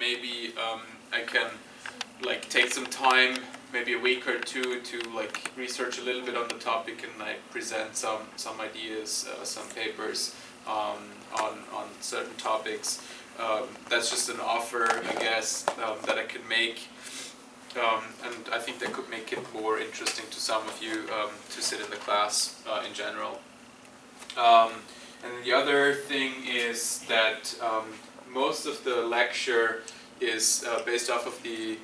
maybe I can like take some time, maybe a week or two, to like research a little bit on the topic, and I present some ideas, some papers on certain topics. That's just an offer, I guess, that I could make, and I think that could make it more interesting to some of you to sit in the class in general. And the other thing is that most of the lecture is based off of the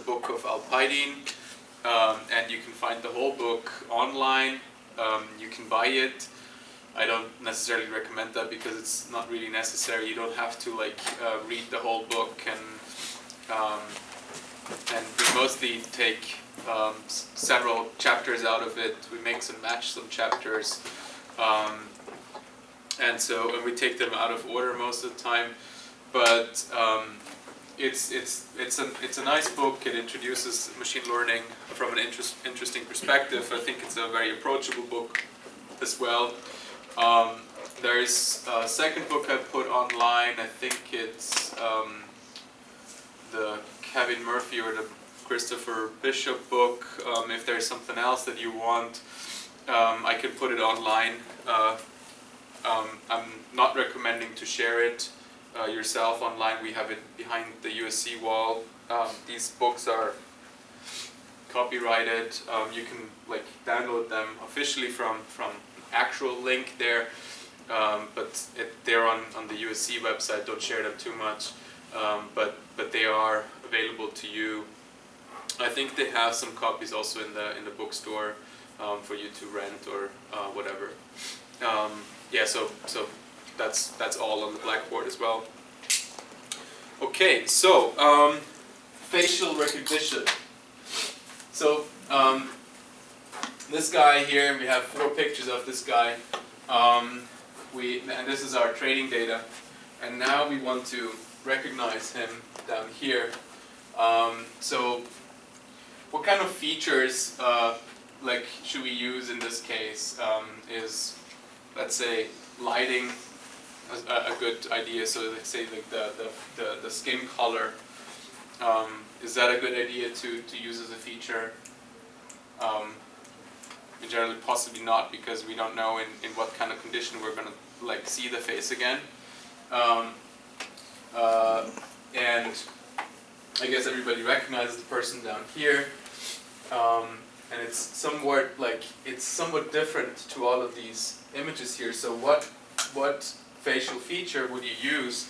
book of Alpidine, and you can find the whole book online. You can buy it. I don't necessarily recommend that because it's not really necessary. You don't have to like read the whole book, and we mostly take several chapters out of it. We mix and match some chapters, and we take them out of order most of the time. But it's a nice book. It introduces machine learning from an interesting perspective. I think it's a very approachable book as well. There's a second book I put online. I think it's the Kevin Murphy or the Christopher Bishop book. If there's something else that you want, I can put it online. I'm not recommending to share it yourself online. We have it behind the USC wall. These books are copyrighted. You can like download them officially from actual link there, but they're on the USC website. Don't share them too much, but they are available to you. I think they have some copies also in the bookstore for you to rent or whatever. Yeah, so that's all on the blackboard as well. Okay, so facial recognition. So this guy here, we have 4 pictures of this guy, and this is our training data, and now we want to recognize him down here. So what kind of features like should we use in this case? Is, let's say, lighting a good idea? So let's say like the skin color, is that a good idea to use as a feature? In general, possibly not, because we don't know in what kind of condition we're going to like see the face again. And I guess everybody recognizes the person down here, and it's somewhat different to all of these images here. So what facial feature would you use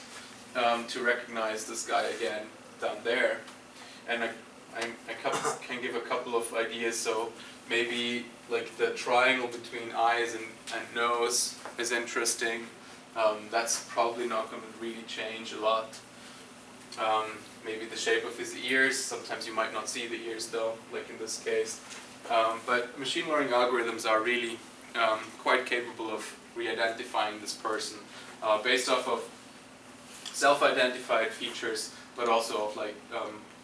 to recognize this guy again down there? And I can give a couple of ideas. So maybe like the triangle between eyes and nose is interesting. That's probably not going to really change a lot. Maybe the shape of his ears. Sometimes you might not see the ears though, like in this case. But machine learning algorithms are really quite capable of re-identifying this person based off of self-identified features, but also of like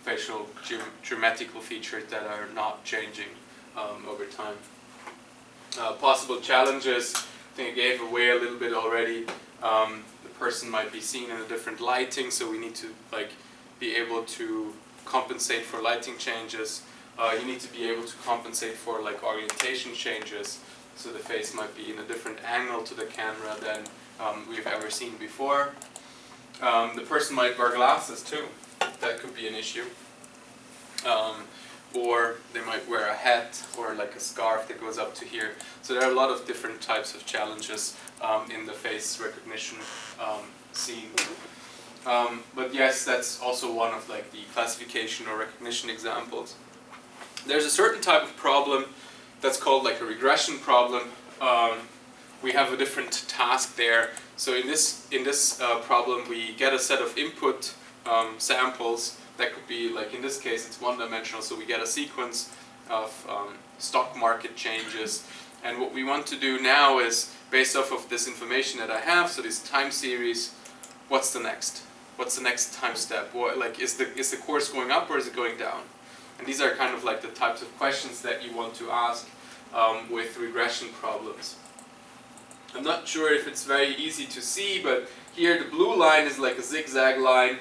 facial geometrical features that are not changing over time. Possible challenges, I think I gave away a little bit already. The person might be seen in a different lighting, so we need to like be able to compensate for lighting changes. You need to be able to compensate for like orientation changes, so the face might be in a different angle to the camera than we've ever seen before. The person might wear glasses too. That could be an issue. Or they might wear a hat or like a scarf that goes up to here. So there are a lot of different types of challenges in the face recognition scene. But yes, that's also one of like the classification or recognition examples. There's a certain type of problem that's called like a regression problem. We have a different task there. So in this problem, we get a set of input samples. That could be, like in this case, it's one-dimensional, so we get a sequence of stock market changes. And what we want to do now is, based off of this information that I have, so this time series, what's the next? What's the next time step? What, like, is the course going up or is it going down? And these are kind of like the types of questions that you want to ask with regression problems. I'm not sure if it's very easy to see, but here the blue line is like a zigzag line.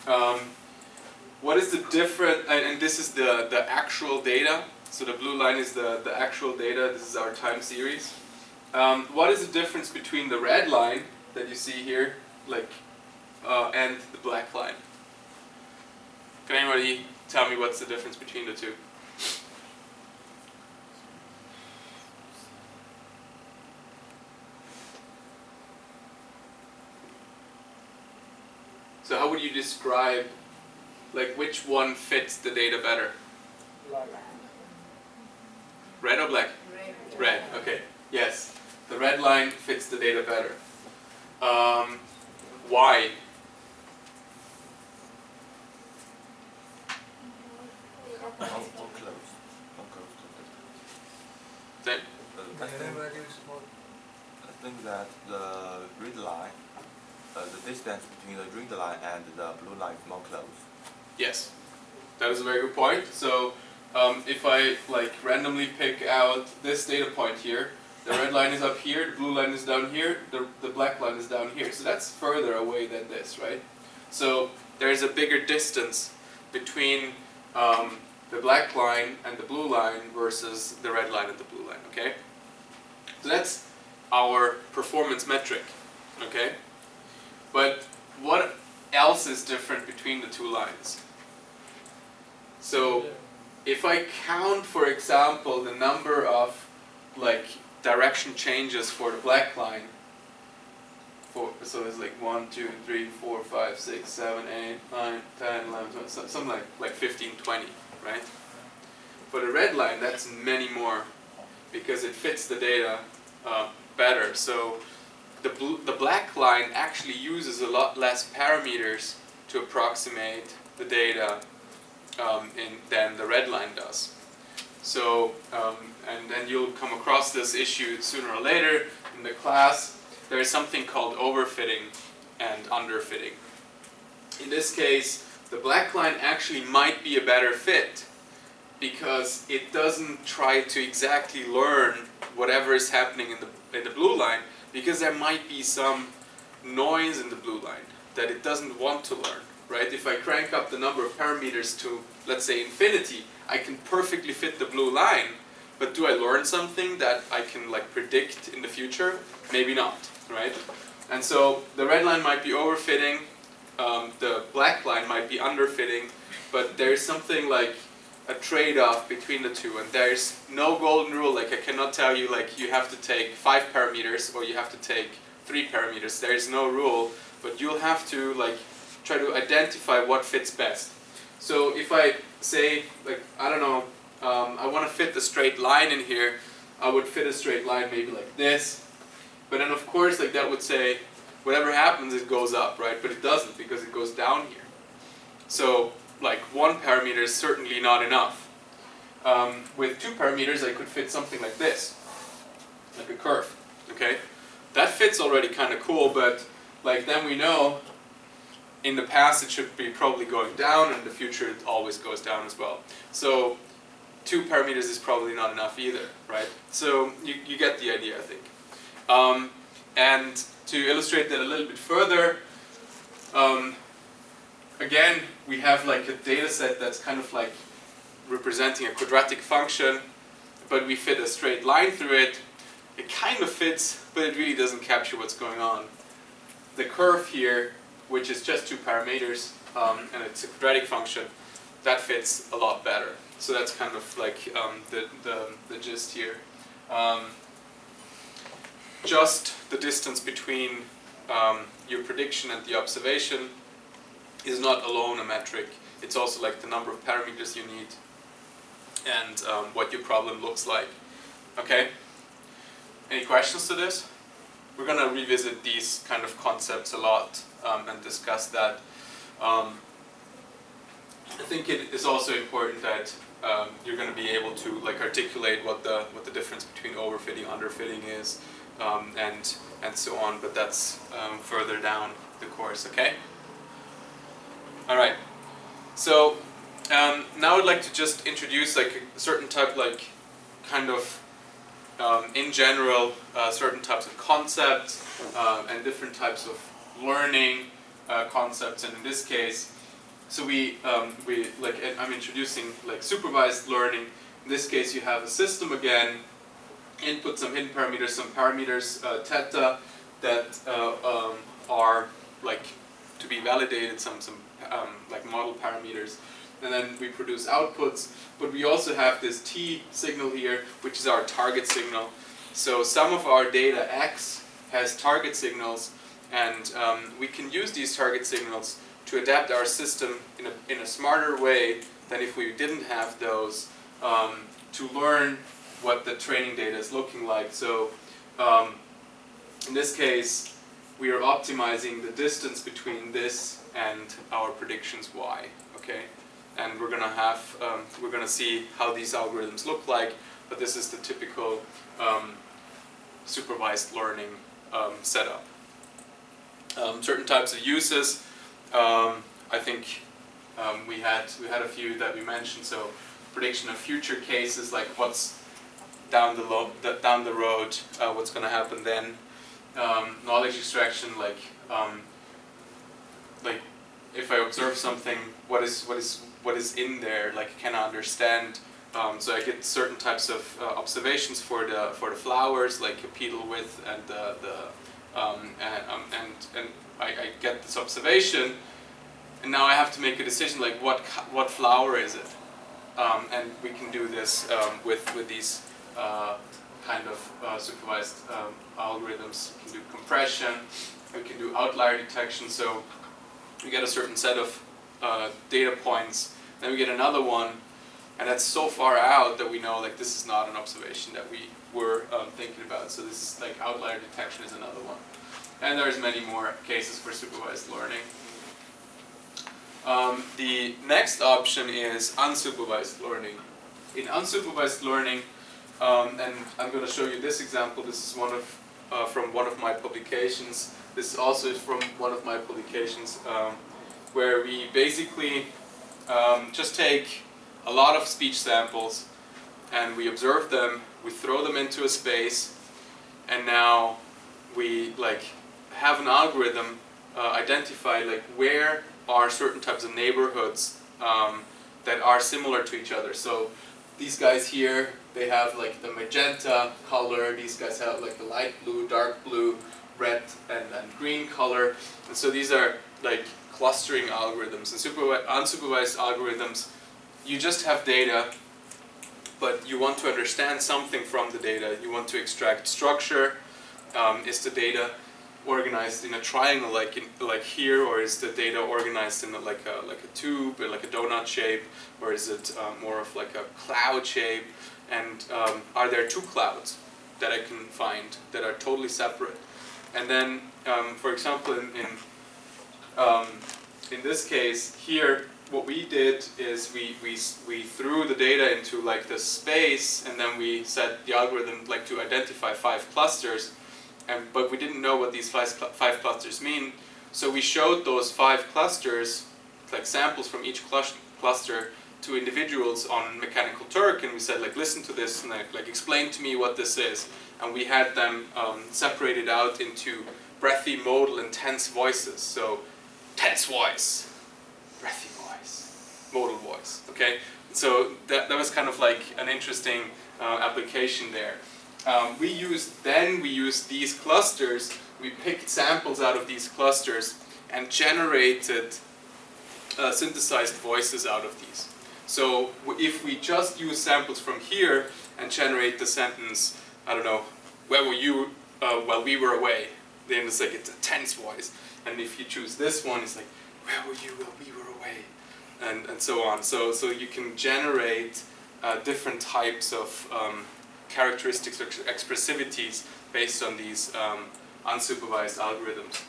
what is the difference, and this is the actual data, so the blue line is the actual data, this is our time series. What is the difference between the red line that you see here, like, and the black line? Can anybody tell me what's the difference between the two? So how would you describe, like, which one fits the data better? Red or black? Red, okay. Yes, the red line fits the data better. Why? I think that the red line, the distance between the red line and the blue line is more close. Yes, that is a very good point. So if I like randomly pick out this data point here, the red line is up here, the blue line is down here, the black line is down here. So that's further away than this, right? So there's a bigger distance between the black line and the blue line versus the red line and the blue line, okay? So that's our performance metric, okay? But what else is different between the two lines? So if I count, for example, the number of like direction changes for the black line, so it's like 1, 2, 3, 4, 5, 6, 7, 8, 9, 10, 11, something like 15, 20, right? For the red line, that's many more because it fits the data better. So the black line actually uses a lot less parameters to approximate the data than the red line does. So, and then you'll come across this issue sooner or later in the class. There is something called overfitting and underfitting. In this case, the black line actually might be a better fit because it doesn't try to exactly learn whatever is happening in the blue line, because there might be some noise in the blue line that it doesn't want to learn, right? If I crank up the number of parameters to, let's say, infinity, I can perfectly fit the blue line, but do I learn something that I can like predict in the future? Maybe not, right? And so the red line might be overfitting, the black line might be underfitting, but there's something like a trade-off between the two, and there's no golden rule. Like I cannot tell you like you have to take 5 parameters or you have to take 3 parameters. There's no rule, but you'll have to like try to identify what fits best. So if I say like, I don't know, I want to fit a straight line in here, I would fit a straight line maybe like this, but then of course like that would say whatever happens it goes up, right? But it doesn't, because it goes down here. So like 1 parameter is certainly not enough. With 2 parameters I could fit something like this, like a curve, okay? That fits already kind of cool, but like then we know in the past it should be probably going down, and in the future it always goes down as well. So 2 parameters is probably not enough either, right? So you get the idea, I think. And to illustrate that a little bit further, again, we have like a data set that's kind of like representing a quadratic function, but we fit a straight line through it. It kind of fits, but it really doesn't capture what's going on. The curve here, which is just 2 parameters, and it's a quadratic function, that fits a lot better. So that's kind of like the gist here. Just the distance between your prediction and the observation is not alone a metric. It's also like the number of parameters you need and what your problem looks like. Okay? Any questions to this? We're going to revisit these kind of concepts a lot and discuss that. I think it is also important that you're going to be able to like articulate what the difference between overfitting, underfitting is, and so on. But that's further down the course. Okay. All right. So now I'd like to just introduce like a certain type, like kind of in general, certain types of concepts and different types of learning concepts. And in this case, so I'm introducing like supervised learning. In this case, you have a system again, input some hidden parameters, some parameters theta that are like to be validated, some like model parameters, and then we produce outputs. But we also have this t signal here, which is our target signal. So some of our data X has target signals, and we can use these target signals to adapt our system in a smarter way than if we didn't have those, to learn what the training data is looking like. So in this case, we are optimizing the distance between this and our predictions y. Okay, and we're gonna see how these algorithms look like. But this is the typical supervised learning setup. Certain types of uses. I think we had a few that we mentioned. So prediction of future cases, like what's down the road, what's going to happen then. Knowledge extraction, like if I observe something, what is in there? Like, can I understand? So I get certain types of observations for the flowers, like a petal width and and I get this observation, and now I have to make a decision, like what flower is it? And we can do this with these kind of supervised algorithms. We can do compression, we can do outlier detection. So we get a certain set of data points, then we get another one, and that's so far out that we know like this is not an observation that we were thinking about. So this is like outlier detection is another one. And there's many more cases for supervised learning. The next option is unsupervised learning. In unsupervised learning, and I'm going to show you this example. This is from one of my publications. This also is from one of my publications, where we basically just take a lot of speech samples and we observe them, we throw them into a space, and now we have an algorithm identify where are certain types of neighborhoods that are similar to each other. So these guys here, they have the magenta color, these guys have the light blue, dark blue, red and green color, and so these are clustering algorithms. And unsupervised algorithms, you just have data, but you want to understand something from the data. You want to extract structure. Is the data organized in a triangle like here, or is the data organized in like a tube, or like a donut shape, or is it more of like a cloud shape? And are there two clouds that I can find that are totally separate? And then, for example, in this case here, what we did is we threw the data into this space, and then we set the algorithm to identify 5 clusters. But we didn't know what these 5 clusters mean, so we showed those 5 clusters, samples from each cluster, to individuals on Mechanical Turk, and we said, listen to this, and explain to me what this is. And we had them separated out into breathy, modal, and tense voices. So, tense voice, breathy voice, modal voice. Okay, so that was kind of an interesting application there. We used these clusters, we picked samples out of these clusters and generated synthesized voices out of these. So if we just use samples from here and generate the sentence, I don't know, where were you while we were away? Then it's it's a tense voice. And if you choose this one, it's where were you while we were away? And so on. So you can generate different types of characteristics or expressivities based on these unsupervised algorithms.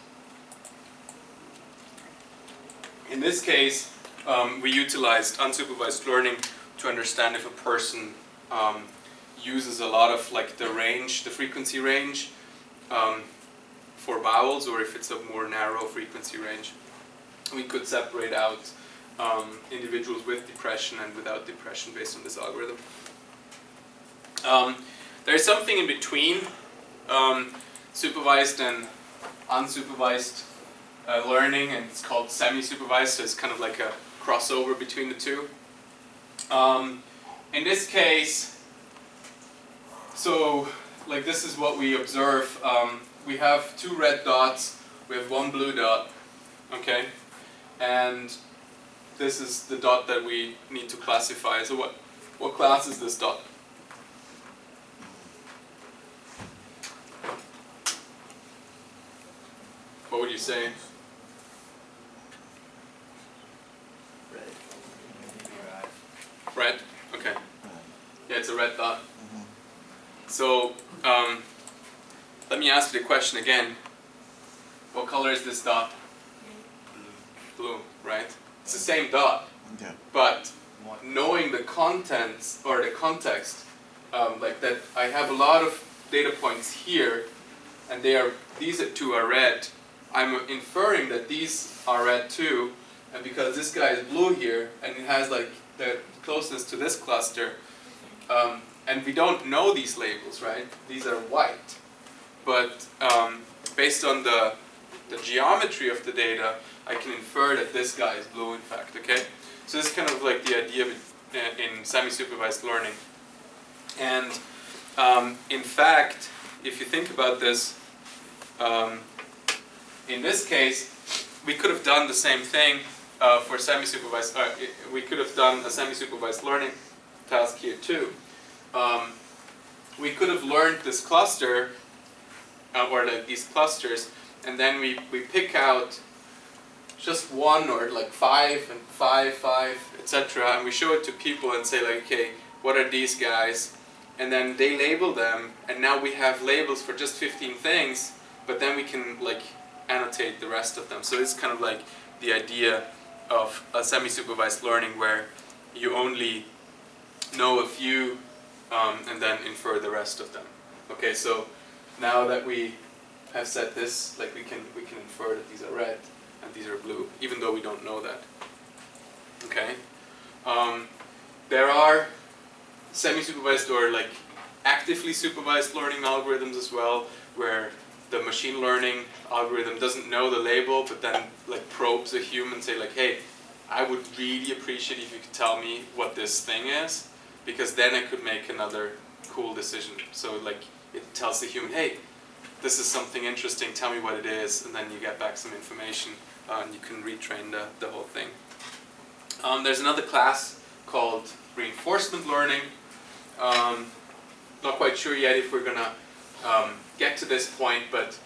In this case, we utilized unsupervised learning to understand if a person uses a lot of the frequency range for vowels, or if it's a more narrow frequency range. We could separate out individuals with depression and without depression based on this algorithm. There's something in between supervised and unsupervised learning, and it's called semi-supervised, so it's kind of like a crossover between the two. In this case, so like this is what we observe. We have 2 red dots, we have 1 blue dot, okay? And this is the dot that we need to classify. So what class is this dot? What would you say? Red? Okay. Yeah, it's a red dot. So, let me ask you the question again. What color is this dot? Blue, right? It's the same dot. Yeah. But knowing the contents or the context, like that I have a lot of data points here, and these 2 are red. I'm inferring that these are red too, and because this guy is blue here, and it has like the closeness to this cluster, and we don't know these labels, right? These are white, but based on the geometry of the data, I can infer that this guy is blue, in fact. Okay, so this is kind of like the idea in semi-supervised learning, and in fact, if you think about this. In this case, we could have done the same thing for semi-supervised. We could have done a semi-supervised learning task here too. We could have learned this cluster, or like these clusters, and then we pick out just 1 or like 5 and 5, etc. And we show it to people and say like, okay, what are these guys? And then they label them, and now we have labels for just 15 things, but then we can like annotate the rest of them. So it's kind of like the idea of a semi-supervised learning where you only know a few and then infer the rest of them. Okay, so now that we have said this, like we can infer that these are red and these are blue, even though we don't know that. Okay, there are semi-supervised or like actively supervised learning algorithms as well, where the machine learning algorithm doesn't know the label, but then like probes a human, say like, hey, I would really appreciate if you could tell me what this thing is, because then I could make another cool decision. So like it tells the human, hey, this is something interesting, tell me what it is, and then you get back some information and you can retrain the whole thing. There's another class called reinforcement learning. Not quite sure yet if we're gonna get to this point, but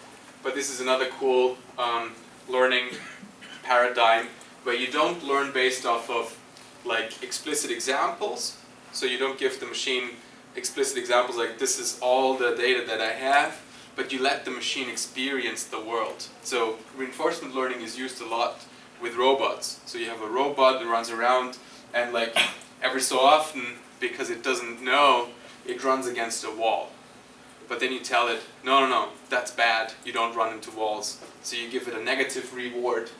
this is another cool learning paradigm where you don't learn based off of like explicit examples. So you don't give the machine explicit examples like this is all the data that I have, but you let the machine experience the world. So reinforcement learning is used a lot with robots. So you have a robot that runs around, and like every so often, because it doesn't know, it runs against a wall. But then you tell it, no, that's bad, you don't run into walls. So you give it a negative reward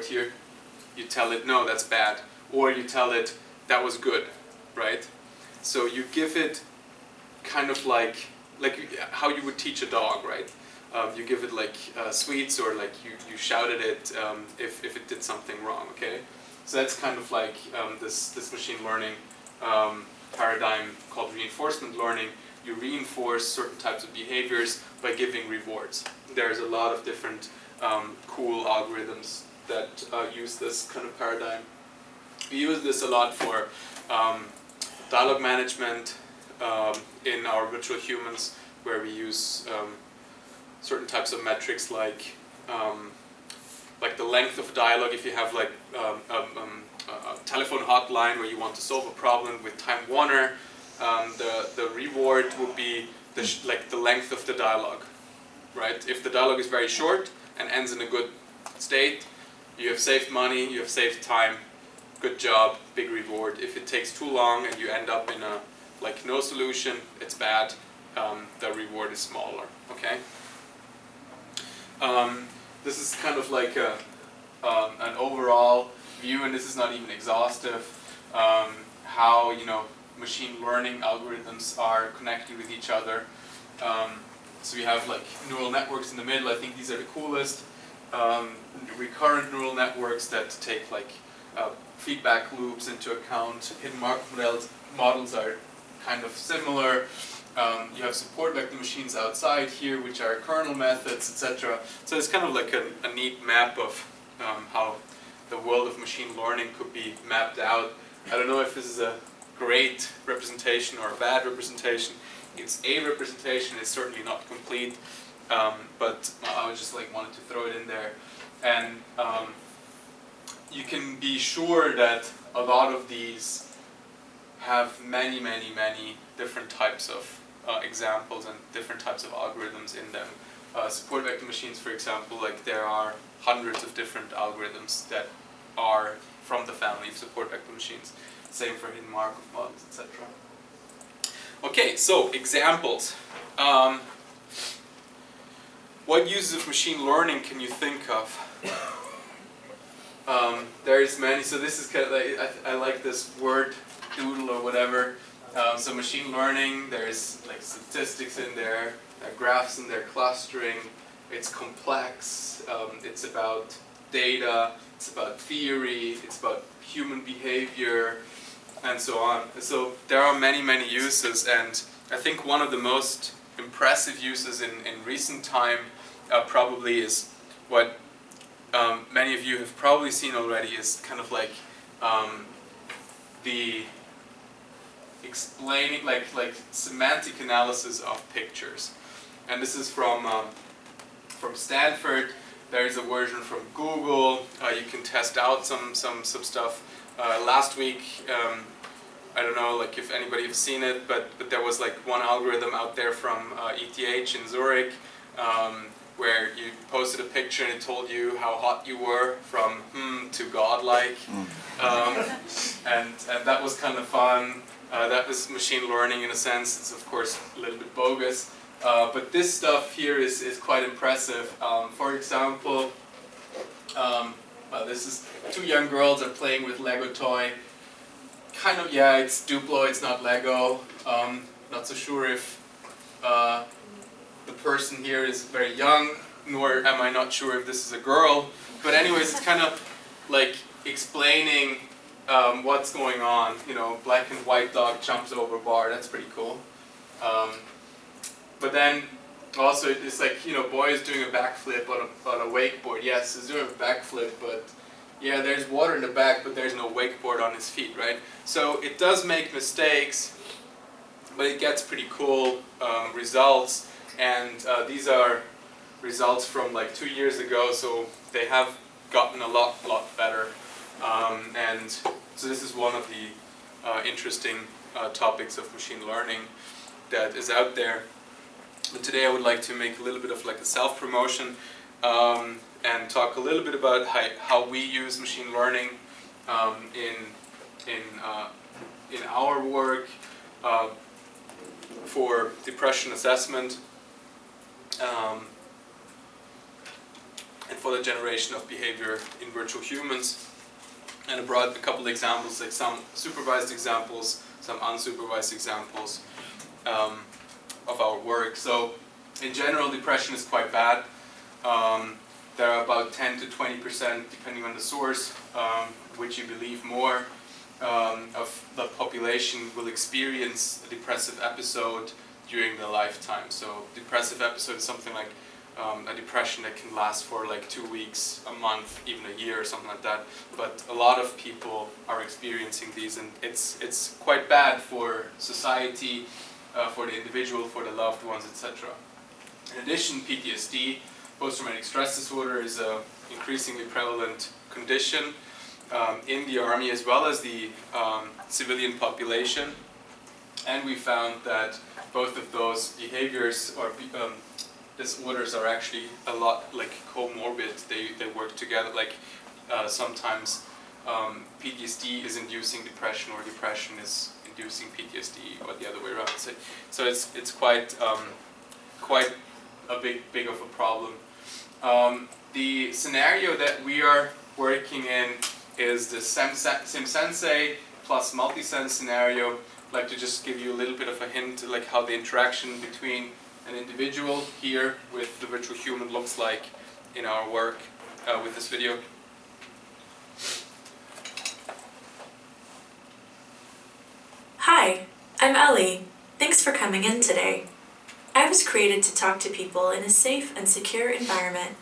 here. You tell it, no, that's bad. Or you tell it, that was good, right? So you give it kind of like how you would teach a dog, right? You give it like sweets, or like you shout at it if it did something wrong, okay? So that's kind of like this machine learning paradigm called reinforcement learning. You reinforce certain types of behaviors by giving rewards. There's a lot of different cool algorithms that use this kind of paradigm. We use this a lot for dialogue management in our virtual humans, where we use certain types of metrics like the length of dialogue. If you have like a telephone hotline where you want to solve a problem with Time Warner, the reward would be the length of the dialogue, right? If the dialogue is very short and ends in a good state, you have saved money, you have saved time, good job, big reward. If it takes too long and you end up in a no solution, it's bad, the reward is smaller, okay? This is kind of like an overall view, and this is not even exhaustive, how machine learning algorithms are connected with each other. So we have like neural networks in the middle. I think these are the coolest. recurrent neural networks that take like feedback loops into account. Hidden Markov models are kind of similar. You have support vector machines outside here, which are kernel methods, etc. So it's kind of like a neat map of how the world of machine learning could be mapped out. I don't know if this is a great representation or a bad representation. It's a representation. It's certainly not complete, but I was just like wanted to throw it in there. And you can be sure that a lot of these have many different types of examples and different types of algorithms in them. Support vector machines, for example, like there are hundreds of different algorithms that are from the family of support vector machines. Same for hidden Markov models, etc. Okay, so examples. What uses of machine learning can you think of? There's many. So this is kind of like, I like this word doodle or whatever. So machine learning, there's like statistics in there, graphs in there, clustering. It's complex. It's about data. It's about theory. It's about human behavior, and so on. So there are many uses, and I think one of the most impressive uses in recent time probably is what many of you have probably seen already, is kind of like the explaining, like semantic analysis of pictures. And this is from Stanford. There is a version from Google. You can test out some stuff. Last week, I don't know, like if anybody has seen it, but there was like one algorithm out there from ETH in Zurich, where you posted a picture and it told you how hot you were, from to godlike, and that was kind of fun. That was machine learning in a sense. It's of course a little bit bogus, but this stuff here is quite impressive. For example, this is two young girls are playing with Lego toy. Kind of, yeah, it's Duplo, it's not Lego. Not so sure if the person here is very young, nor am I not sure if this is a girl. But anyways, it's kind of like explaining what's going on. You know, black and white dog jumps over bar, that's pretty cool. But then also it's like, you know, boy is doing a backflip on a wakeboard. Yes, he's doing a backflip, but yeah, there's water in the back, but there's no wakeboard on his feet, right? So it does make mistakes, but it gets pretty cool results. And these are results from like 2 years ago, so they have gotten a lot better. And so this is one of the interesting topics of machine learning that is out there. But today I would like to make a little bit of like a self-promotion and talk a little bit about how we use machine learning in our work for depression assessment and for the generation of behavior in virtual humans. And I brought a couple examples, like some supervised examples, some unsupervised examples of our work. So in general, depression is quite bad. There are about 10 to 20%, depending on the source, which you believe more, of the population will experience a depressive episode during their lifetime. So depressive episode is something like a depression that can last for like 2 weeks, a month, even a year or something like that. But a lot of people are experiencing these, and it's quite bad for society, for the individual, for the loved ones, etc. In addition, PTSD, post-traumatic stress disorder, is an increasingly prevalent condition in the army as well as the civilian population. And we found that both of those behaviors or disorders are actually a lot like comorbid. They work together. Like sometimes PTSD is inducing depression, or depression is inducing PTSD, or the other way around. So it's quite a big of a problem. The scenario that we are working in is the SimSensei plus multisense scenario. I'd like to just give you a little bit of a hint, like how the interaction between an individual here with the virtual human looks like in our work. with this video. Hi, I'm Ellie. Thanks for coming in today. I was created to talk to people in a safe and secure environment.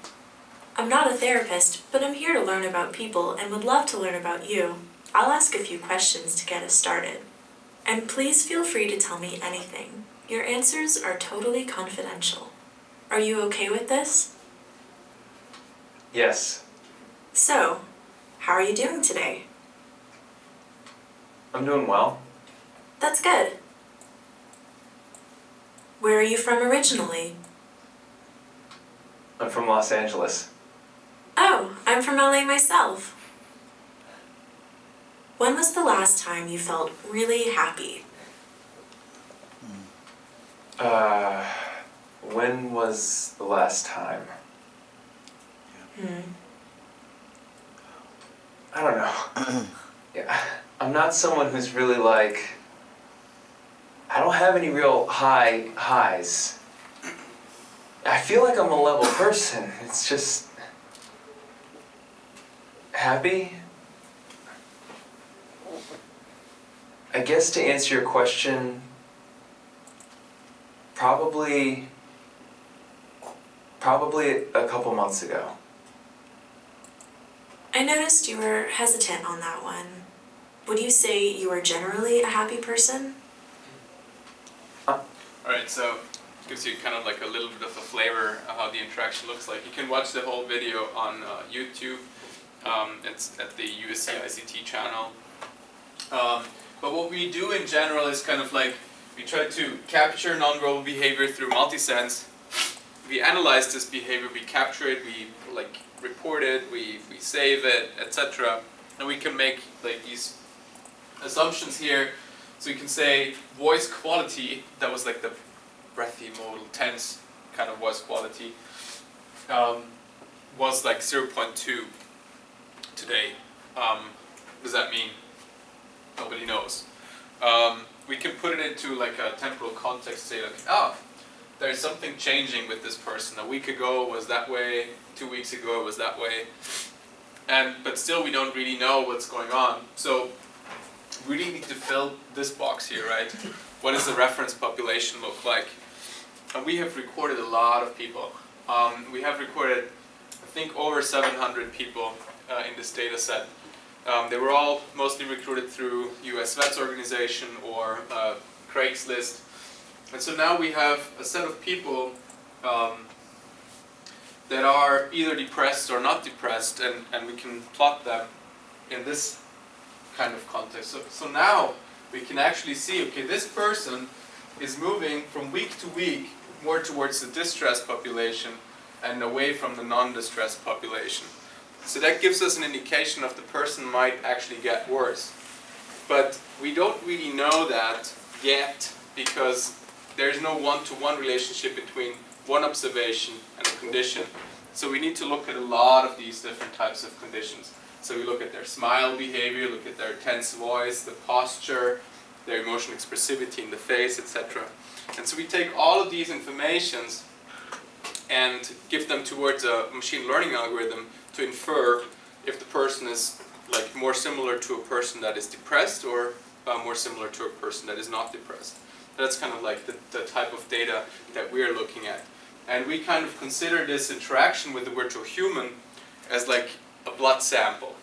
I'm not a therapist, but I'm here to learn about people and would love to learn about you. I'll ask a few questions to get us started. And please feel free to tell me anything. Your answers are totally confidential. Are you okay with this? Yes. So, how are you doing today? I'm doing well. That's good. Where are you from originally? I'm from Los Angeles. Oh, I'm from LA myself. When was the last time you felt really happy? When was the last time? I don't know. Yeah, I'm not someone who's really like, I don't have any real highs. I feel like I'm a level person. It's just happy. I guess to answer your question, probably a couple months ago. I noticed you were hesitant on that one. Would you say you are generally a happy person? Alright, so it gives you kind of like a little bit of a flavor of how the interaction looks like. You can watch the whole video on YouTube. It's at the USC ICT channel. But what we do in general is kind of like, we try to capture nonverbal behavior through multisense. We analyze this behavior, we capture it, we like report it, we save it, etc. And we can make like these assumptions here. So you can say voice quality, that was like the breathy, modal, tense kind of voice quality, was like 0.2 today. What does that mean? Nobody knows. We can put it into like a temporal context, say like, oh, there's something changing with this person. A week ago it was that way, 2 weeks ago it was that way. But still we don't really know what's going on. So we really need to fill this box here, right? What does the reference population look like? And we have recorded a lot of people. We have recorded, I think, over 700 people in this data set. They were all mostly recruited through US Vets organization or Craigslist. And so now we have a set of people that are either depressed or not depressed, and we can plot them in this kind of context. So now we can actually see, okay, this person is moving from week to week more towards the distressed population and away from the non-distressed population. So that gives us an indication of the person might actually get worse. But we don't really know that yet because there's no one-to-one relationship between one observation and a condition. So we need to look at a lot of these different types of conditions. So we look at their smile behavior, look at their tense voice, the posture, their emotional expressivity in the face, etc. And so we take all of these informations and give them towards a machine learning algorithm to infer if the person is like more similar to a person that is depressed or more similar to a person that is not depressed. That's kind of like the type of data that we're looking at. And we kind of consider this interaction with the virtual human as like a blood sample.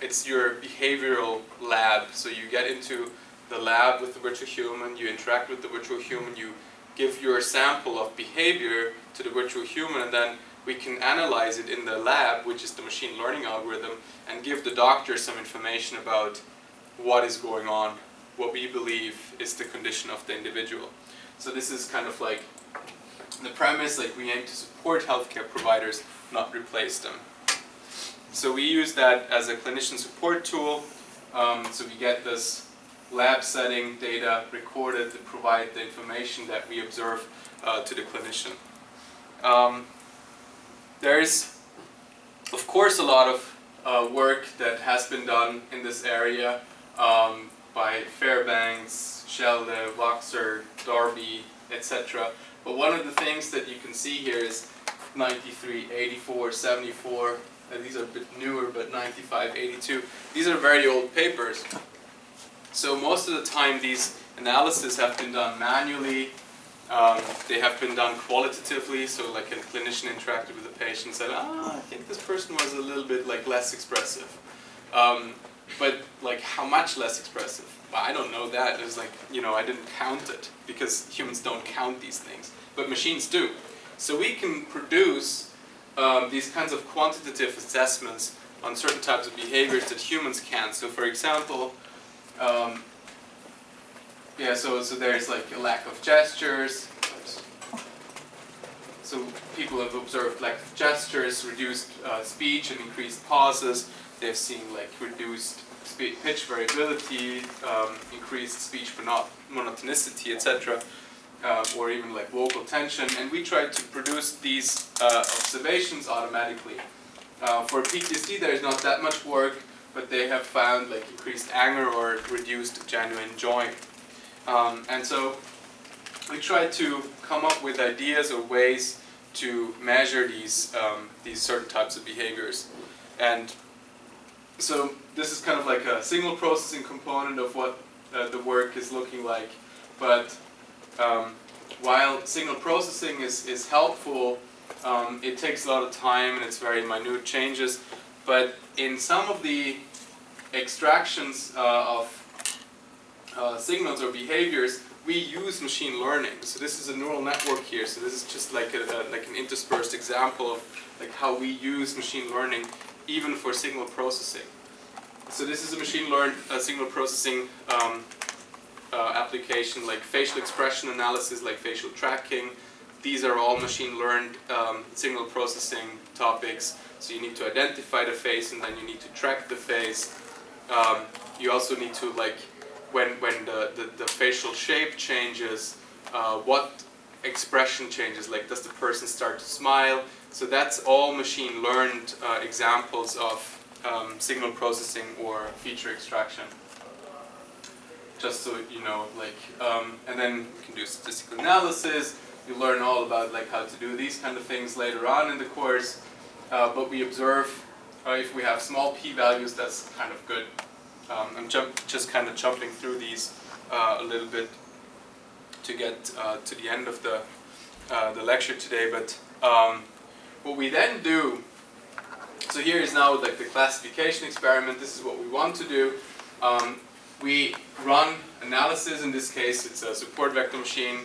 It's your behavioral lab. So you get into the lab with the virtual human, you interact with the virtual human, you give your sample of behavior to the virtual human, and then we can analyze it in the lab, which is the machine learning algorithm, and give the doctor some information about what is going on, what we believe is the condition of the individual. So this is kind of like the premise, like we aim to support healthcare providers, not replace them. So we use that as a clinician support tool. So we get this lab setting data recorded to provide the information that we observe to the clinician. There's, of course, a lot of work that has been done in this area by Fairbanks, Schelde, Voxer, Darby, etc. But one of the things that you can see here is 93, 84, 74, and these are a bit newer, but 95, 82. These are very old papers. So most of the time these analyses have been done manually. They have been done qualitatively, so like a clinician interacted with the patient and said, I think this person was a little bit like less expressive. But like how much less expressive? Well, I don't know that. It's like, you know, I didn't count it because humans don't count these things, but machines do. So we can produce these kinds of quantitative assessments on certain types of behaviors that humans can't. So for example, so there's like a lack of gestures. So people have observed lack of gestures, reduced speech and increased pauses. They've seen like reduced pitch variability, increased speech monotonicity, etc. Or even like vocal tension. And we try to produce these observations automatically. For PTSD there is not that much work, but they have found like increased anger or reduced genuine joy. And so we try to come up with ideas or ways to measure these certain types of behaviors. And so this is kind of like a signal processing component of what the work is looking like. But while signal processing is helpful, it takes a lot of time and it's very minute changes. But in some of the extractions of signals or behaviors, we use machine learning. So this is a neural network here. So this is just like an interspersed example of like how we use machine learning even for signal processing. So this is a machine learned signal processing application like facial expression analysis, like facial tracking. These are all machine learned signal processing topics. So you need to identify the face and then you need to track the face. You also need to like when the facial shape changes, what expression changes, like does the person start to smile? So that's all machine learned examples of signal processing or feature extraction. Just so you know, like, and then you can do statistical analysis. You learn all about like how to do these kind of things later on in the course. But we observe if we have small p-values, that's kind of good. I'm just kind of jumping through these a little bit to get to the end of the lecture today. But what we then do, so here is now like the classification experiment. This is what we want to do. We run analysis. In this case, it's a support vector machine.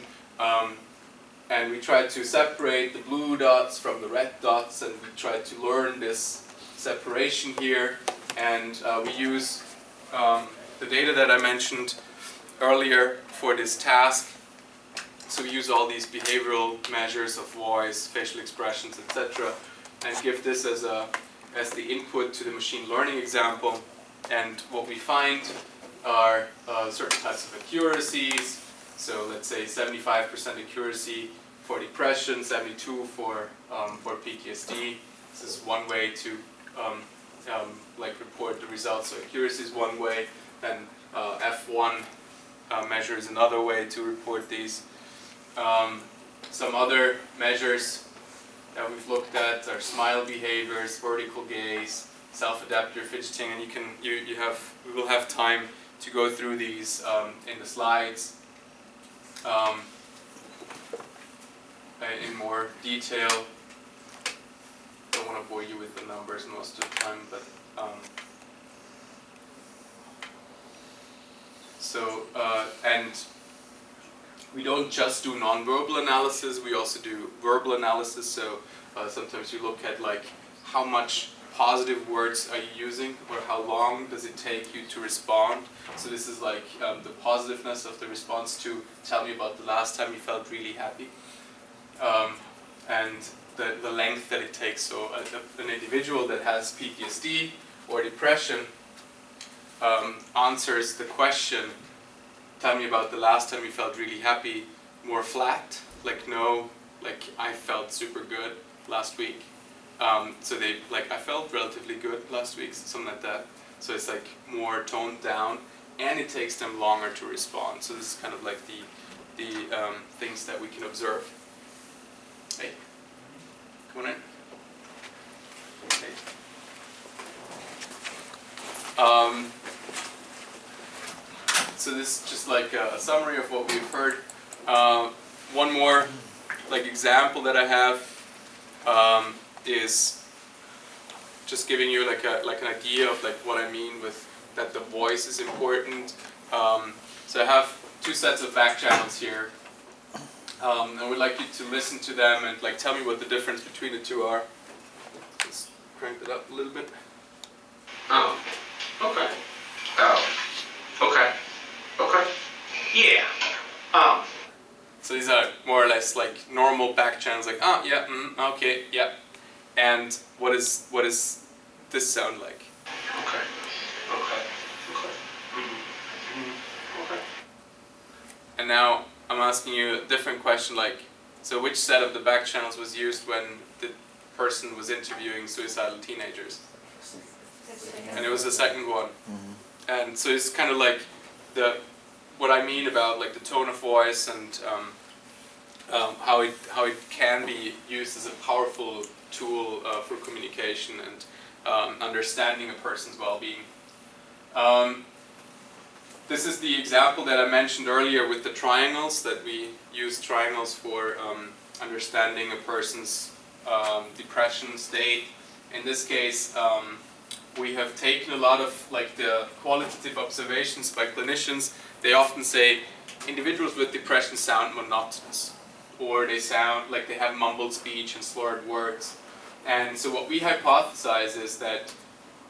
And we try to separate the blue dots from the red dots, and we try to learn this separation here. And we use the data that I mentioned earlier for this task. So we use all these behavioral measures of voice, facial expressions, etc., and give this as the input to the machine learning example. And what we find are certain types of accuracies. So let's say 75% accuracy for depression, 72 for PTSD. This is one way to like report the results. So accuracy is one way, then F1 measure is another way to report these. Some other measures that we've looked at are smile behaviors, vertical gaze, self-adaptive fidgeting, and we will have time to go through these in the slides in more detail. Don't want to bore you with the numbers most of the time, but and we don't just do non-verbal analysis, we also do verbal analysis. So sometimes you look at like how much positive words are you using, or how long does it take you to respond. So this is like the positiveness of the response to tell me about the last time you felt really happy, and the length that it takes. So an individual that has PTSD or depression answers the question, tell me about the last time you felt really happy, more flat, like no, like I felt super good last week. So they like, I felt relatively good last week, something like that. So it's like more toned down, and it takes them longer to respond. So this is kind of like the things that we can observe. Hey, come on in. Hey. So this is just like a summary of what we've heard. One more like example that I have is just giving you like an idea of like what I mean with that the voice is important. So I have two sets of back channels here. I would like you to listen to them and like tell me what the difference between the two are. Let's crank it up a little bit. Oh, okay. Oh, okay. Okay. Yeah. So these are more or less like normal back channels, like yeah, okay, yeah. And what does this sound like? Okay. Okay. Okay. Okay. And now I'm asking you a different question, like, so which set of the back channels was used when the person was interviewing suicidal teenagers? And it was the second one. And so it's kind of like what I mean about like the tone of voice and how it can be used as a powerful tool for communication and understanding a person's well-being. This is the example that I mentioned earlier with the triangles, that we use triangles for understanding a person's depression state. In this case, we have taken a lot of like the qualitative observations by clinicians. They often say individuals with depression sound monotonous, or they sound like they have mumbled speech and slurred words. And so what we hypothesize is that,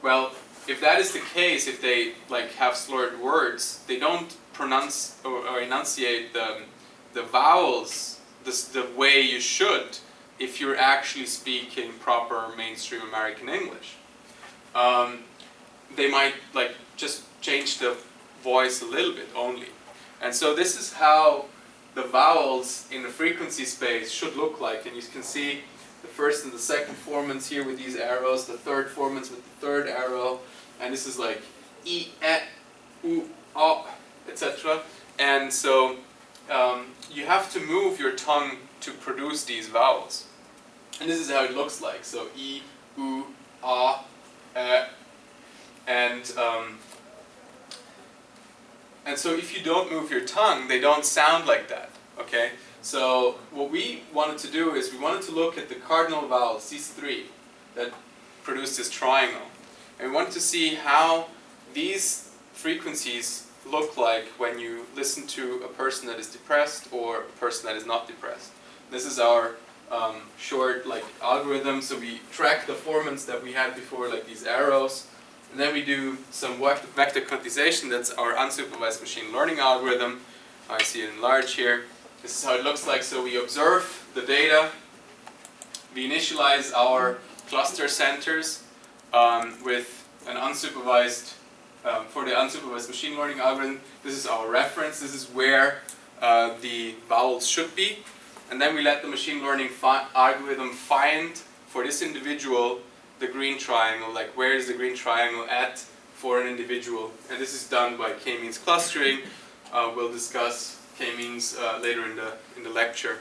well, if that is the case, if they like have slurred words, they don't pronounce or enunciate the vowels the way you should if you're actually speaking proper mainstream American English. They might like just change the voice a little bit only. And so this is how the vowels in the frequency space should look like. And you can see the first and the second formants here with these arrows, the third formants with the third arrow, and this is like E, E, U, O, etc. And so you have to move your tongue to produce these vowels. And this is how it looks like. So E, U, A, and so if you don't move your tongue, they don't sound like that, okay? So what we wanted to do is we wanted to look at the cardinal vowels, these three, that produce this triangle. And we wanted to see how these frequencies look like when you listen to a person that is depressed or a person that is not depressed. This is our short like algorithm. So we track the formants that we had before, like these arrows. And then we do some vector quantization. That's our unsupervised machine learning algorithm. I see it in large here. This is how it looks like. So we observe the data. We initialize our cluster centers with an unsupervised, for the unsupervised machine learning algorithm. This is our reference. This is where the vowels should be. And then we let the machine learning algorithm find for this individual the green triangle, like where is the green triangle at for an individual. And this is done by k-means clustering. We'll discuss k-means later in the lecture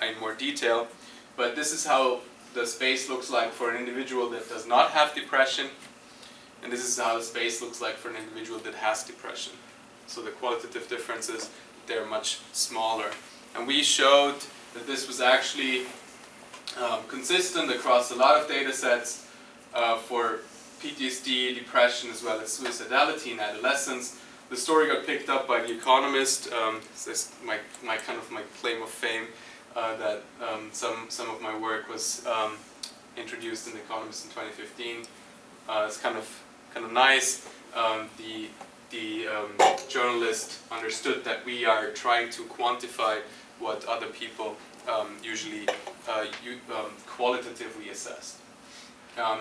in more detail. But this is how the space looks like for an individual that does not have depression. And this is how the space looks like for an individual that has depression. So the qualitative differences, they're much smaller. And we showed that this was actually consistent across a lot of data sets for PTSD, depression, as well as suicidality in adolescents. The story got picked up by The Economist. This is my claim of fame, that some of my work was introduced in The Economist in 2015. It's kind of nice. The journalist understood that we are trying to quantify what other people usually qualitatively assessed.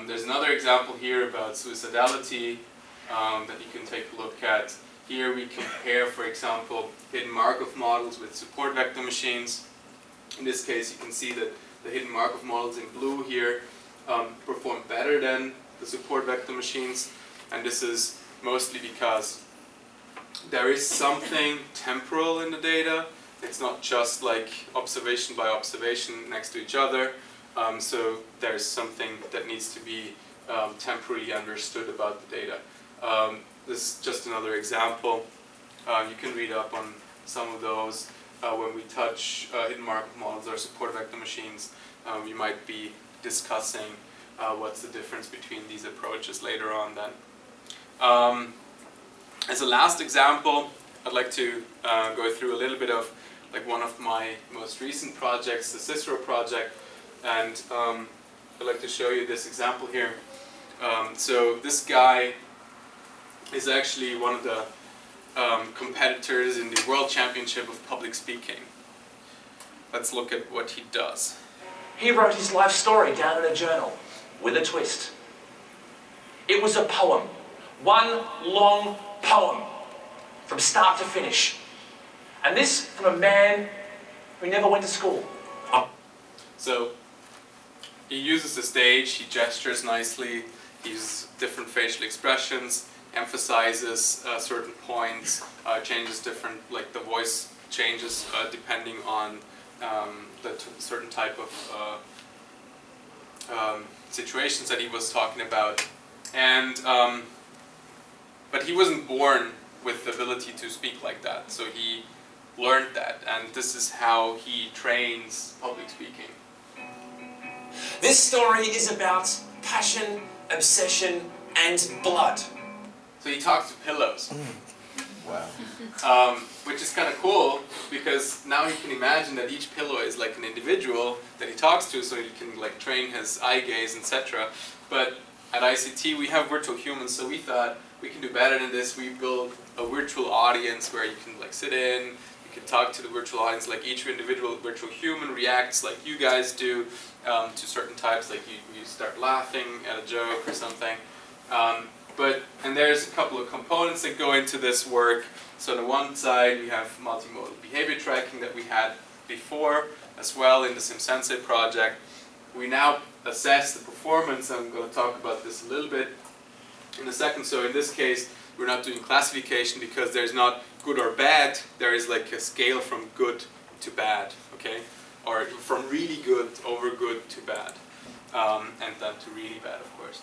There's another example here about suicidality that you can take a look at. Here we compare, for example, hidden Markov models with support vector machines. In this case, you can see that the hidden Markov models in blue here perform better than the support vector machines. And this is mostly because there is something temporal in the data. It's not just like observation by observation next to each other. So there's something that needs to be temporally understood about the data. This is just another example. You can read up on some of those. When we touch hidden Markov models or support vector machines, you might be discussing what's the difference between these approaches later on then. As a last example, I'd like to go through a little bit of like one of my most recent projects, the Cicero project, and I'd like to show you this example here. So this guy is actually one of the competitors in the World Championship of Public Speaking. Let's look at what he does. He wrote his life story down in a journal, with a twist. It was a poem, one long poem, from start to finish. And this from a man who never went to school. So he uses the stage, he gestures nicely, he uses different facial expressions, emphasizes certain points, changes different, like the voice changes depending on the certain type of situations that he was talking about. And but he wasn't born with the ability to speak like that, so he learned that, and this is how he trains public speaking. This story is about passion, obsession, and blood. So he talks to pillows. Wow. Which is kind of cool, because now he can imagine that each pillow is like an individual that he talks to, so he can like train his eye gaze, etc. But at ICT we have virtual humans, so we thought we can do better than this. We built a virtual audience where you can like sit in, you can talk to the virtual audience, like each individual virtual human reacts like you guys do to certain types, like you start laughing at a joke or something. And there's a couple of components that go into this work. So on the one side we have multimodal behavior tracking that we had before as well in the SimSensei project. We now assess the performance, and I'm going to talk about this a little bit in a second. So in this case we're not doing classification because there's not good or bad, there is like a scale from good to bad, okay? Or from really good over good to bad, and then to really bad, of course.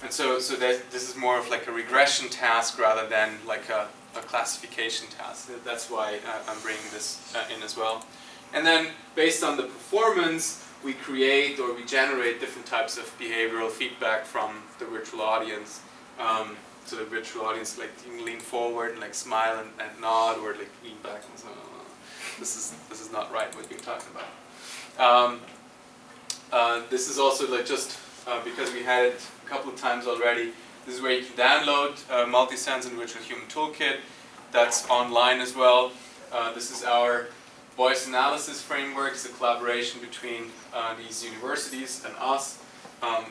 And so this is more of like a regression task rather than like a classification task. That's why I'm bringing this in as well. And then based on the performance, we create or we generate different types of behavioral feedback from the virtual audience. So the virtual audience, like you can lean forward and like smile and nod, or like lean back and so this is not right what you're talking about. This is also like just because we had it a couple of times already. This is where you can download Multisense and Virtual Human Toolkit. That's online as well. This is our voice analysis framework. It's a collaboration between these universities and us.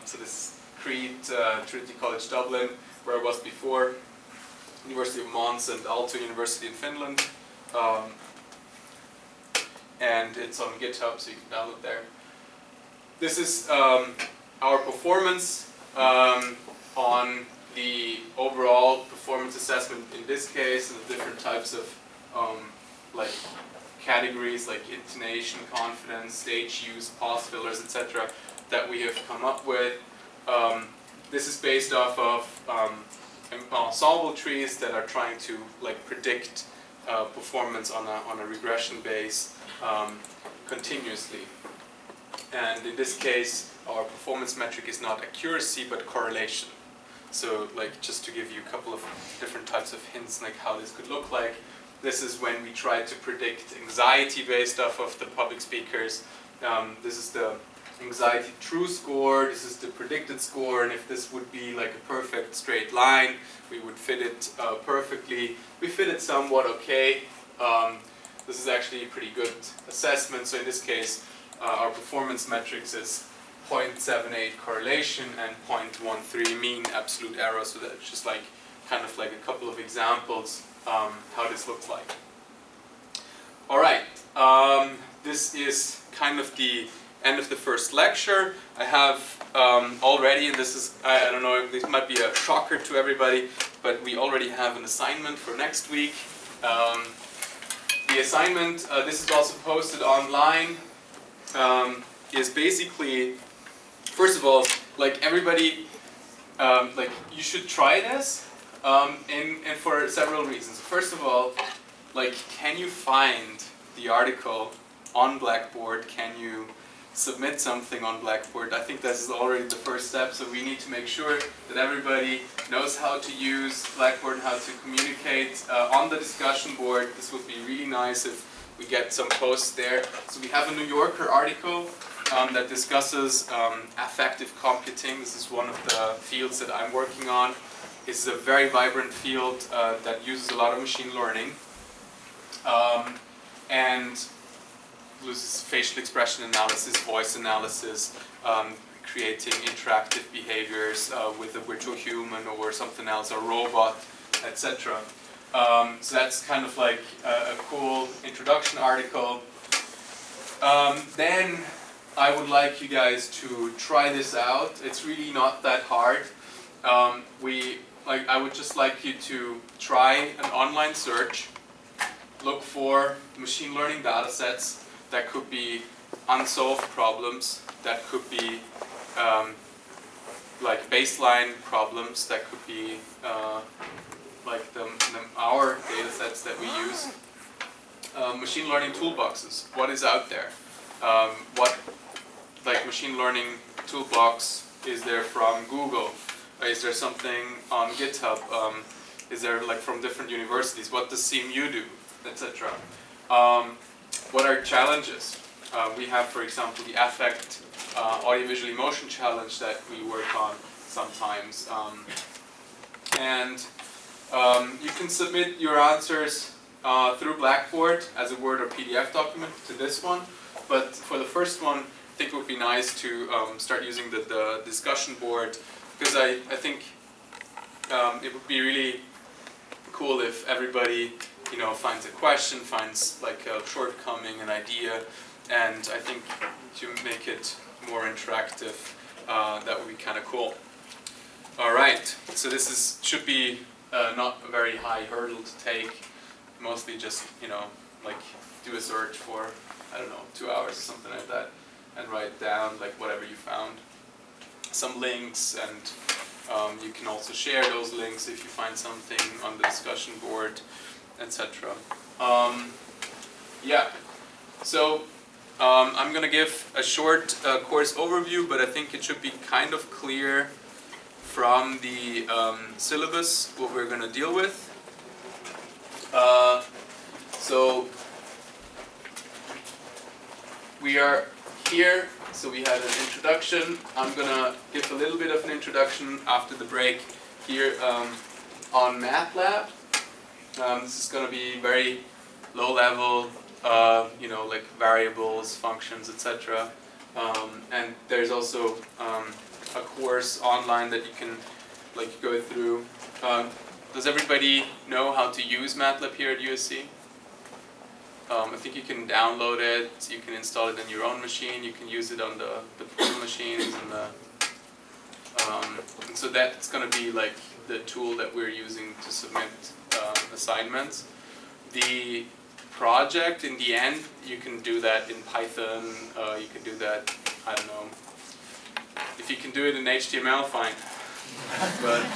So this is Crete, Trinity College Dublin, where I was before, University of Mons and Aalto University in Finland. And it's on GitHub, so you can download there. This is our performance on the overall performance assessment in this case, and the different types of like categories like intonation, confidence, stage use, pause fillers, etc. that we have come up with. This is based off of ensemble trees that are trying to like predict performance on a regression base continuously. And in this case, our performance metric is not accuracy but correlation. So like just to give you a couple of different types of hints like how this could look like. This is when we try to predict anxiety based off of the public speakers. This is the anxiety true score, this is the predicted score, and if this would be like a perfect straight line, we would fit it perfectly. We fit it somewhat okay. This is actually a pretty good assessment. So in this case, our performance metrics is 0.78 correlation and 0.13 mean absolute error. So that's just like kind of like a couple of examples how this looks like. All right, this is kind of the end of the first lecture. I have already, and this is, I don't know, this might be a shocker to everybody, but we already have an assignment for next week. The assignment, this is also posted online, is basically, first of all, like everybody, like you should try this, and for several reasons. First of all, like, can you find the article on Blackboard? Can you submit something on Blackboard? I think this is already the first step, so we need to make sure that everybody knows how to use Blackboard and how to communicate on the discussion board. This would be really nice if we get some posts there. So we have a New Yorker article that discusses affective computing. This is one of the fields that I'm working on. It's a very vibrant field that uses a lot of machine learning. And uses facial expression analysis, voice analysis, creating interactive behaviors with a virtual human or something else, a robot, etc. So that's kind of like a cool introduction article. Then I would like you guys to try this out. It's really not that hard. I would just like you to try an online search, look for machine learning data sets. That could be unsolved problems, that could be like baseline problems, that could be like our data sets that we use. Machine learning toolboxes, what is out there? What like machine learning toolbox is there from Google? Is there something on GitHub? Is there like from different universities? What does CMU do, etc. What are challenges? We have, for example, the Affect Audiovisual Emotion Challenge that we work on sometimes. You can submit your answers through Blackboard as a Word or PDF document to this one. But for the first one, I think it would be nice to start using the discussion board, because I think it would be really cool if everybody finds a question, finds like a shortcoming, an idea, and I think to make it more interactive, that would be kind of cool. All right, so this should be not a very high hurdle to take. Mostly just like do a search for 2 hours or something like that, and write down like whatever you found, some links, and you can also share those links if you find something on the discussion board, etc. Yeah, so I'm going to give a short course overview, but I think it should be kind of clear from the syllabus what we're going to deal with. So we are here, so we had an introduction. I'm going to give a little bit of an introduction after the break here on Matlab. This is going to be very low level, like variables, functions, etc. And there's also a course online that you can like go through. Does everybody know how to use Matlab here at USC? I think you can download it, you can install it on your own machine, you can use it on the pool machines, and so that's going to be like the tool that we're using to submit assignments. The project, in the end, you can do that in Python, you can do that, I don't know, if you can do it in HTML, fine, but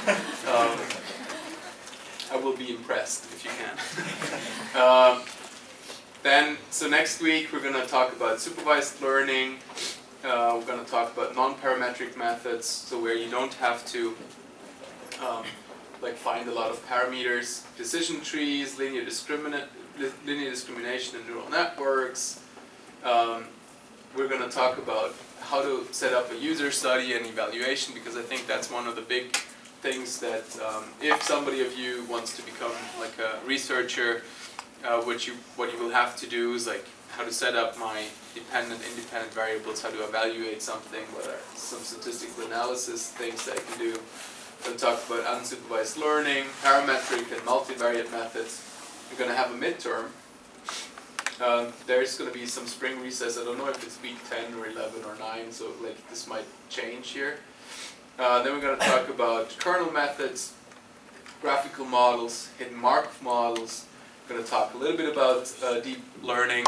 I will be impressed if you can. So next week we're going to talk about supervised learning. We're going to talk about nonparametric methods, so where you don't have to like find a lot of parameters, decision trees, linear discrimination in neural networks. We're going to talk about how to set up a user study and evaluation, because I think that's one of the big things that if somebody of you wants to become like a researcher, what you will have to do is like how to set up my dependent, independent variables, how to evaluate something, what are some statistical analysis things that I can do. We'll talk about unsupervised learning, parametric and multivariate methods. We're going to have a midterm. There's going to be some spring recess. I don't know if it's week 10 or 11 or 9, so like this might change here. Then we're going to talk about kernel methods, graphical models, hidden Markov models. We're going to talk a little bit about deep learning,